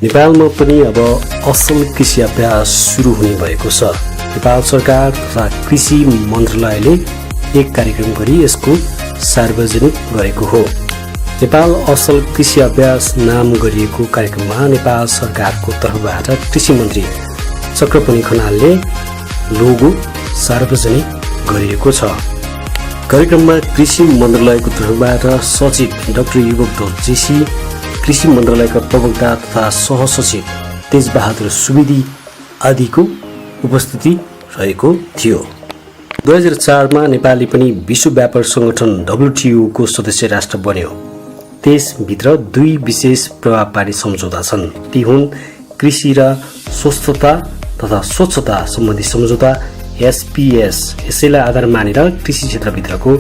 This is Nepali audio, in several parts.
नेपालमा पनि अब असल कृषि अभ्यास सुरु हुने भएको छ। नेपाल सरकार तथा कृषि मन्त्रालयले एक कार्यक्रम गरी यसको सार्वजनिक गरेको हो। नेपाल असल कृषि अभ्यास नाम गरिएको कार्यक्रममा नेपाल सरकारको तर्फबाट कृषि मन्त्री चक्रपनि खनालले लोगो सार्वजनिक गरिएको छ। कार्यक्रममा कृषि मन्त्रालयको तर्फबाट सचिव डाक्टर युवक धोल जेसी, कृषि मन्त्रालयका प्रवक्ता तथा सहसचिव तेजबहादुर सुवेदी आदिको उपस्थिति रहेको थियो। 2004मा नेपालले पनि विश्व व्यापार सङ्गठन WTO को सदस्य राष्ट्र बन्यो। त्यसभित्र 2 विशेष प्रभाव पार्ने सम्झौता छन्। ती हुन् कृषि र स्वस्थता तथा स्वच्छता सम्बन्धी सम्झौता SPS। यसैलाई आधार मानेर कृषि क्षेत्रभित्रको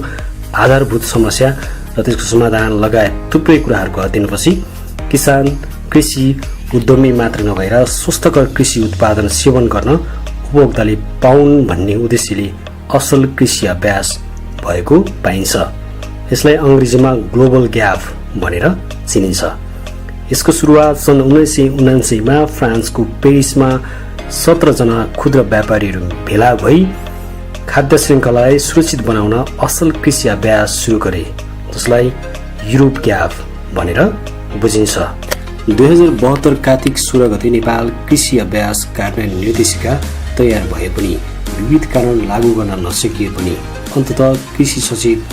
आधारभूत समस्या र त्यसको समाधान लगायत थुप्रै कुराहरूको अध्ययनपछि किसान कृषि उद्यमी मात्र नभएर स्वस्थकर कृषि उत्पादन सेवन गर्न उपभोक्ताले पाउन् भन्ने उद्देश्यले असल कृषि अभ्यास भएको पाइन्छ। यसलाई अङ्ग्रेजीमा ग्लोबल ग्याप भनेर चिनिन्छ। यसको सुरुवात सन् 1979मा फ्रान्सको पेरिसमा 17 जना क्षुद्र व्यापारीहरू भेला भई खाद्य श्रृङ्खलालाई सुरक्षित बनाउन असल कृषि अभ्यास सुरु गरे, जसलाई युरोप ग्याप भनेर बुझिन्छ। 2072 कार्तिक 16 गते नेपाल कृषि अभ्यास कार्यान्वयन निर्देशिका तयार भए पनि विविध कारण लागू गर्न नसकिए पनि अन्ततः कृषि सचिव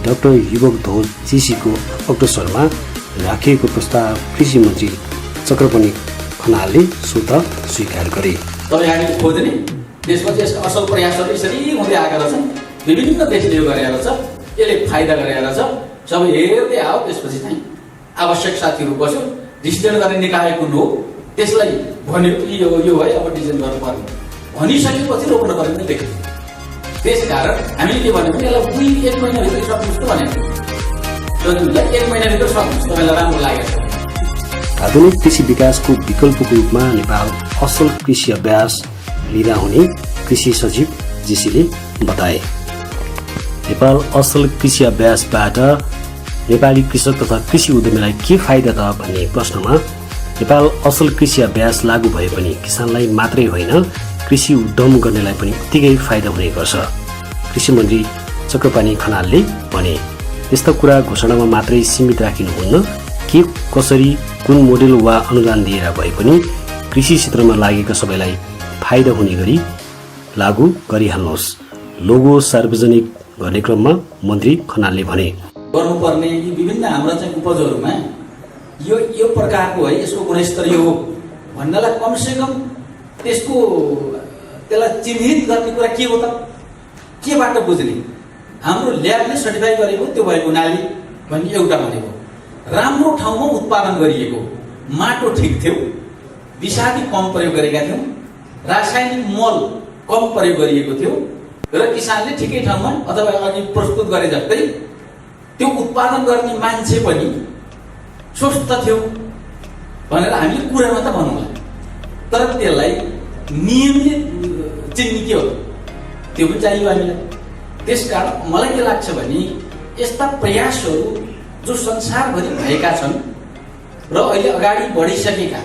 डाक्टर युवक धोल जेसीको अग्रसरमा राखिएको प्रस्ताव कृषि मन्त्री चक्रपनि खनालले स्वत स्वीकार गरे। हामीले खोज्ने त्यसपछि यसका असल प्रयासहरू यसरी हुँदै आएका रहेछन्। विभिन्न देशले यो गरेर छ, यसले फाइदा गरेर छ। सबै हेर्दै आयो। त्यसपछि चाहिँ आवश्यक साथीहरू बस्यो, डिसिजन गर्ने निकाय कुन हो त्यसलाई भन्यो यो है अब डिसिजन गर्नुपर्ने भनिसकेपछि रोक्न पर्ने देख्यो। त्यसकारण हामीले के भन्यो भने यसलाई 1 महिनाभित्र सक्नुस् भनेको। त्यसलाई 1 महिनाभित्र सक्नुस्, तपाईँलाई राम्रो लागेको छ। आधुनिक कृषि विकासको विकल्पको रूपमा नेपाल असल कृषि अभ्यास लिँदा हुने कृषि सचिव जेसीले बताए। नेपाल असल कृषि अभ्यासबाट नेपाली कृषक तथा कृषि उद्यमीलाई के फाइदा त भन्ने प्रश्नमा नेपाल असल कृषि अभ्यास लागू भए पनि किसानलाई मात्रै होइन कृषि उद्यम गर्नेलाई पनि उत्तिकै फाइदा हुने गर्छ। कृषि मन्त्री चक्रपानी खनालले भने, यस्ता कुरा घोषणामा मात्रै सीमित राखिनुहुन्न। के कसरी कुन मोडेल वा अनुदान दिएर भए पनि कृषि क्षेत्रमा लागेका सबैलाई फाइदा हुने गरी लागू गरिहाल्नुहोस्। लोगो सार्वजनिक गर्ने क्रममा मन्त्री खनालले भने, गर्नुपर्ने यी विभिन्न हाम्रा चाहिँ उपजहरूमा यो प्रकारको है यसको गुणस्तरीय हो भन्नलाई कमसेकम त्यसलाई चिन्हित गर्ने कुरा के हो त, केबाट बुझ्ने? हाम्रो ल्याबले सर्टिफाई गरेको त्यो भएको हुनाले भन्ने एउटा भनेको, राम्रो ठाउँमा उत्पादन गरिएको, माटो ठिक थियो, विषादी कम प्रयोग गरेका थियौँ, रासायनिक मल कम प्रयोग गरिएको थियो र किसानले ठिकै ठाउँमा अथवा अघि प्रस्तुत गरे जस्तै त्यो उत्पादन गर्ने मान्छे पनि स्वस्थ थियो भनेर हामीले कुरामा त भनौँला। तर त्यसलाई नियमले चिन्ने के हो त्यो पनि चाहियो हामीलाई। त्यसकारण मलाई के लाग्छ भने यस्ता प्रयासहरू जो संसारभरि भएका छन् र अहिले अगाडि बढिसकेका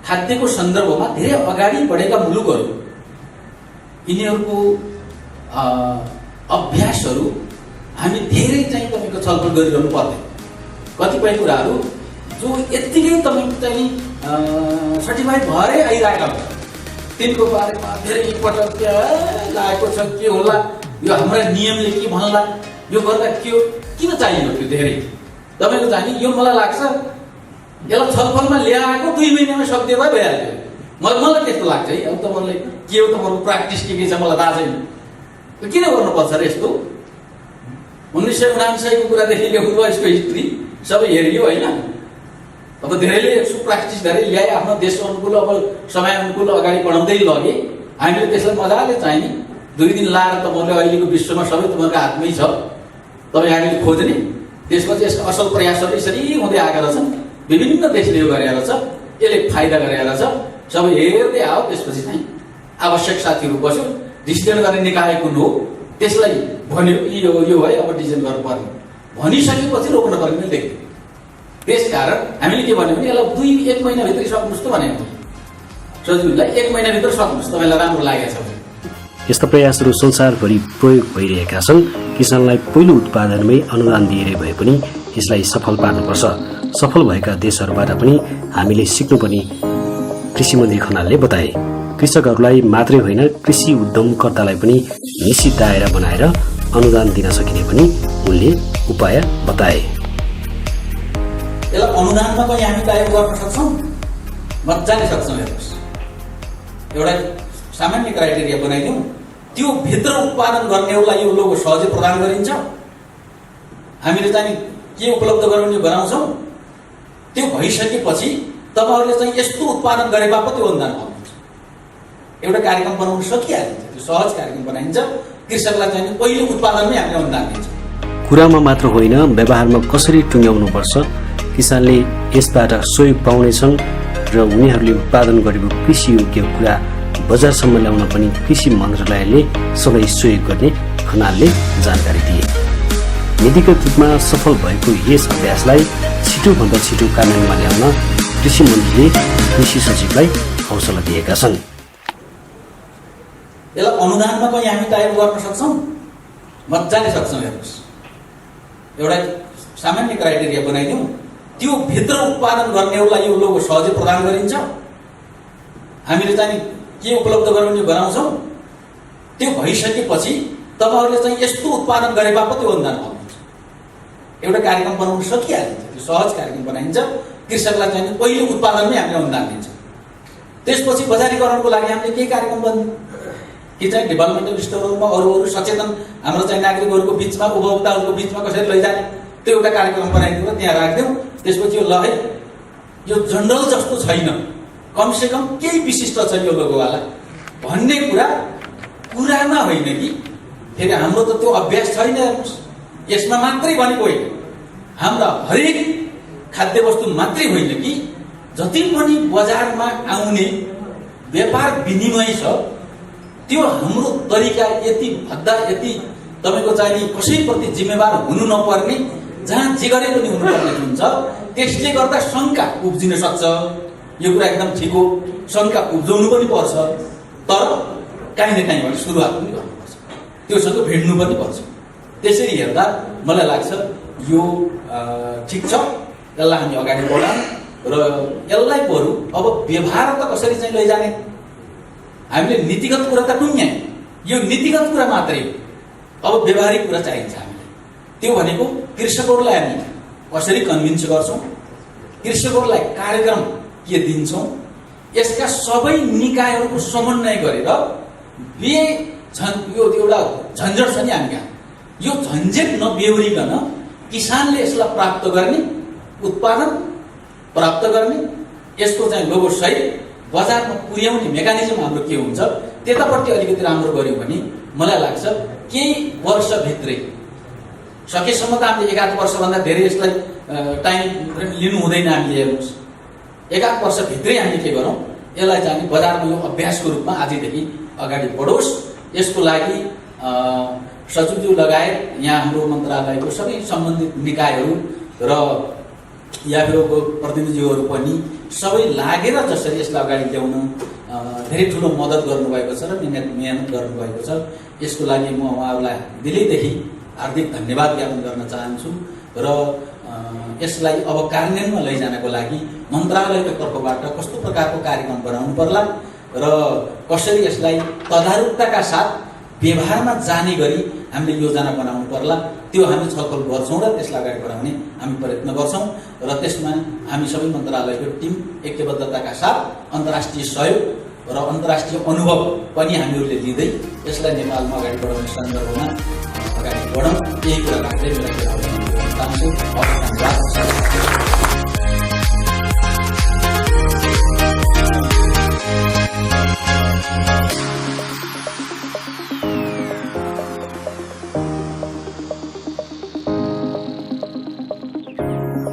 खाद्यको सन्दर्भमा धेरै अगाडि बढेका मुलुकहरू, यिनीहरूको अभ्यासहरू हामी धेरै चाहिँ तपाईँको छलफल गरिरहनु पर्दैन। कतिपय कुराहरू जो यत्तिकै तपाईँ चाहिँ सर्टिफाइड भएरै आइरहेका हुन्छ तिनको बारेमा धेरै पटक लागेको छ, के होला यो हाम्रा नियमले के भन्ला, यो गर्दा के हो, किन चाहियो त्यो धेरै तपाईँको चाहिँ यो मलाई लाग्छ यसलाई छलफलमा ल्याएको 2 महिनामा सक्दियो भए भइहाल्थ्यो। मलाई त्यस्तो लाग्छ है। अब तपाईँलाई के हो, तपाईँको प्र्याक्टिस के छ मलाई थाहा छैन, किन गर्नुपर्छ र यस्तो? 1979 को कुरादेखि ल्याउनु भयो, यसको हिस्ट्री सबै हेरियो होइन। अब धेरैले यसको प्र्याक्टिस गरेर ल्याए, आफ्नो देश अनुकूल अब समय अनुकूल अगाडि बढाउँदै लगे। हामीले त्यसलाई मजाले चाहिने 2 दिन लाएर तपाईँले अहिलेको विश्वमा सबै तपाईँको हातमै छ, तपाईँ हामीले खोज्ने त्यसपछि यसका असल प्रयासहरू यसरी हुँदै आएका रहेछन्। विभिन्न देशले यो गरेर छ, यसले फाइदा गरेर छ। सबै हेर्दै आयो। त्यसपछि चाहिँ आवश्यक साथीहरू बस्यो, डिसिजन गर्ने निकाय कुन हो त्यसलाई भन्यो यो है अब डिसिजन गर्नुपर्ने भनिसकेपछि रोक्न पर्ने देख्यो। त्यसकारण हामीले के भन्यो भने यसलाई 2-1 महिनाभित्रै सक्नुहोस् त भनेको सजिलोलाई 1 महिनाभित्र सक्नुहोस् तपाईँलाई राम्रो लागेको छ भने। यस्ता प्रयासहरू संसारभरि प्रयोग भइरहेका छन्। किसानलाई पहिलो उत्पादनमै अनुदान दिएरै भए पनि यसलाई सफल पार्नुपर्छ। सफल भएका देशहरूबाट पनि हामीले सिक्नुपर्ने कृषि मन्त्री खनालले बताए। कृषकहरूलाई मात्रै होइन कृषि उद्यमकर्तालाई पनि निश्चित दायरा बनाएर अनुदान दिन सकिने पनि उनले उपाय बताए। यसलाई अनुदानमा पनि हामी तय गर्न सक्छौँ, मजाले सक्छौँ। हेर्नुहोस्, एउटा सामान्य क्राइटेरिया बनाइदिउँ, त्यो भित्र उत्पादन गर्नेहरूलाई यो लोगो सहजै प्रदान गरिन्छ। हामीले चाहिँ के उपलब्ध गराउने गराउँछौँ, त्यो भइसकेपछि तपाईँहरूले चाहिँ यस्तो उत्पादन गरे बापत त्यो अनुदान पाउनुहुन्छ। एउटा कार्यक्रम बनाउन सकिहालिन्छ, त्यो सहज कार्यक्रम बनाइन्छ। कृषकलाई चाहिँ पहिलो उत्पादनमै हामीले अनुदान दिन्छ। कुरामा मात्र होइन, व्यवहारमा कसरी टुङ्ग्याउनुपर्छ, किसानले यसबाट सहयोग पाउनेछन् र उनीहरूले उत्पादन गरेको कृषि योग्य कुरा बजारसम्म ल्याउन पनि कृषि मन्त्रालयले सधैँ सहयोग गर्ने खनालले जानकारी दिए। नीतिगत रूपमा सफल भएको यस अभ्यासलाई छिटोभन्दा छिटो कार्यान्वयनमा ल्याउन कृषि मन्त्रीले कृषि सचिवलाई हौसला दिएका छन्। यसलाई अनुदानमा पनि हामी तय गर्न सक्छौँ, मजाले सक्छौँ। हेर्नुहोस्, एउटा सामान्य क्राइटेरिया बनाइदिउँ, त्यो भित्र उत्पादन गर्नेहरूलाई यो लोगो सहजै प्रदान गरिन्छ। हामीले चाहिँ के उपलब्ध गराउने गराउँछौँ, त्यो भइसकेपछि तपाईँहरूले चाहिँ यस्तो उत्पादन गरे बापत त्यो अनुदान पाउनुहुन्छ। एउटा कार्यक्रम बनाउन सकिहालिन्छ, त्यो सहज कार्यक्रम बनाइन्छ। कृषकलाई चाहिँ पहिलो उत्पादनमै हामीले अनुदान दिन्छ। त्यसपछि बजारीकरणको लागि हामीले केही कार्यक्रम बन्दिउँ कि चाहिँ डेभलपमेन्टल स्टोरहरूमा अरू सचेतन हाम्रो चाहिँ नागरिकहरूको बिचमा, उपभोक्ताहरूको बिचमा कसरी लैजाने त्यो एउटा कार्यक्रम बनाइदिउँ र त्यहाँ राखिदिउँ। त्यसपछि यो ल है, यो जनरल जस्तो छैन, कमसेकम केही विशिष्ट छ यो लोगोवाला भन्ने कुरामा होइन कि फेरि हाम्रो त त्यो अभ्यास छैन। हेर्नुहोस्, यसमा मात्रै भनेको होइन, हाम्रा हरेक खाद्य वस्तु मात्रै होइन कि जति पनि बजारमा आउने व्यापार विनिमय छ त्यो हाम्रो तरिका यति भद्दा, यति तपाईँको चाहिँ कसैप्रति जिम्मेवार हुनु नपर्ने, जहाँ जे गरे पनि हुनुपर्ने हुन्छ। त्यसले गर्दा शङ्का उब्जिन सक्छ। यो कुरा एकदम ठिक हो, शङ्का उब्जाउनु पनि पर्छ, तर काहीँ न काहीँबाट सुरुवात पनि गर्नुपर्छ, त्योसँग भिड्नु पनि पर्छ। त्यसरी हेर्दा मलाई लाग्छ यो ठिक छ, यसलाई हामी अगाडि बढाउँ र यसलाई बरु अब व्यवहार त कसरी चाहिँ लैजाने। हामीले नीतिगत कुरा त टुङ्ग्यायौँ, यो नीतिगत कुरा मात्रै हो, अब व्यवहारिक कुरा चाहिन्छ हामीलाई। त्यो भनेको कृषकहरूलाई हामी कसरी कन्भिन्स गर्छौँ, कृषकहरूलाई कार्यक्रम के दिन्छौँ, यसका सबै निकायहरूको समन्वय गरेर यो एउटा झन्झट छ नि हामी कहाँ, यो झन्झट नबेहोरिकन किसानले यसलाई प्राप्त गर्ने, उत्पादन प्राप्त गर्ने, यसको चाहिँ लोगो सहित बजारमा पुर्याउने मेकानिजम हाम्रो के हुन्छ, त्यतापट्टि अलिकति राम्रो गर्यो भने मलाई लाग्छ केही वर्षभित्रै, सकेसम्म त हामीले 1-8 वर्षभन्दा धेरै यसलाई टाइम लिनु हुँदैन। हामीले हेर्नुहोस्, 1-8 वर्षभित्रै हामी के गरौँ, यसलाई चाहिँ बजारमा यो अभ्यासको रूपमा आजदेखि अगाडि बढोस्। यसको लागि सचिवज्यू लगायत यहाँ हाम्रो मन्त्रालयको सबै सम्बन्धित निकायहरू र याफेरोको प्रतिनिधिहरू पनि सबै लागेर जसरी यसलाई अगाडि ल्याउन धेरै ठुलो मद्दत गर्नुभएको छ र मेहनत गर्नुभएको छ। यसको लागि म उहाँहरूलाई दिलैदेखि हार्दिक धन्यवाद ज्ञापन गर्न चाहन्छु र यसलाई अब कार्यान्वयनमा लैजानको लागि मन्त्रालयको तर्फबाट कस्तो प्रकारको कार्यक्रम बनाउनु पर्ला र कसरी यसलाई तदारुकताका साथ व्यवहारमा जाने गरी हामीले योजना बनाउनु पर्ला, त्यो हामी छलफल गर्छौँ र त्यसलाई अगाडि बढाउने हामी प्रयत्न गर्छौँ। र त्यसमा हामी सबै मन्त्रालयको टिम ऐक्यबद्धताका साथ अन्तर्राष्ट्रिय सहयोग र अन्तर्राष्ट्रिय अनुभव पनि हामीहरूले लिँदै यसलाई नेपालमा अगाडि बढाउने सन्दर्भमा अगाडि बढौँ, यही कुरा राख्दै मेरो चाहन्छु।